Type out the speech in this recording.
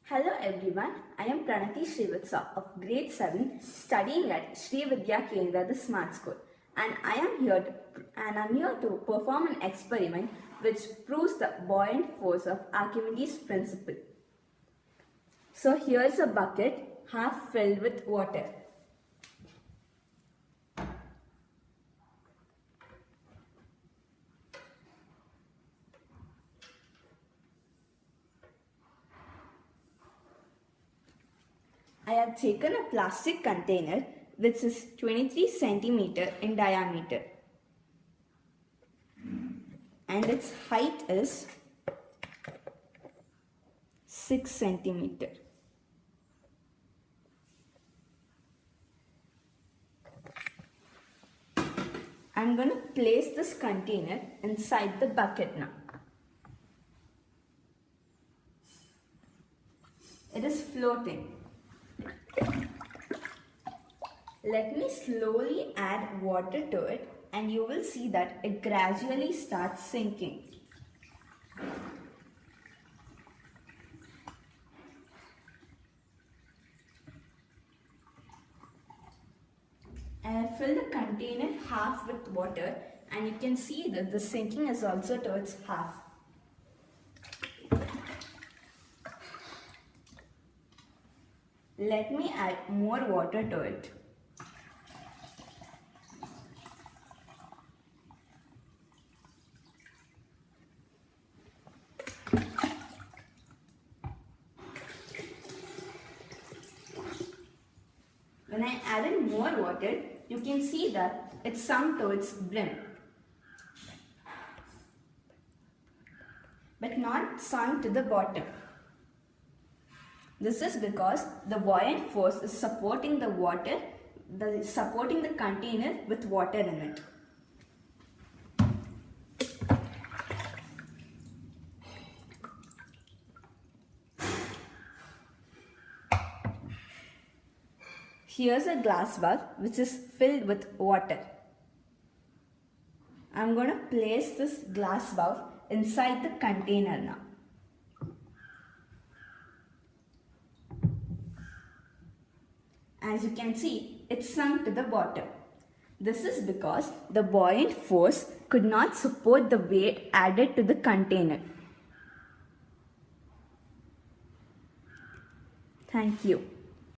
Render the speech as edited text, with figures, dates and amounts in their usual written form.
Hello everyone, I am Pranati Srivatsa of grade 7 studying at Sri Vidya Kendra, the Smart School, and I'm here to perform an experiment which proves the buoyant force of Archimedes' principle. So here's a bucket half filled with water. I have taken a plastic container which is 23 centimeter in diameter and its height is 6 centimeter. I'm going to place this container inside the bucket now. It is floating. Let me slowly add water to it and you will see that it gradually starts sinking. I have filled the container half with water and you can see that the sinking is also towards half. Let me add more water to it. When I added more water, you can see that it sunk to its brim, but not sunk to the bottom. This is because the buoyant force is supporting the container with water in it. Here's a glass bowl which is filled with water. I'm going to place this glass bowl inside the container now. As you can see, it sunk to the bottom. This is because the buoyant force could not support the weight added to the container. Thank you.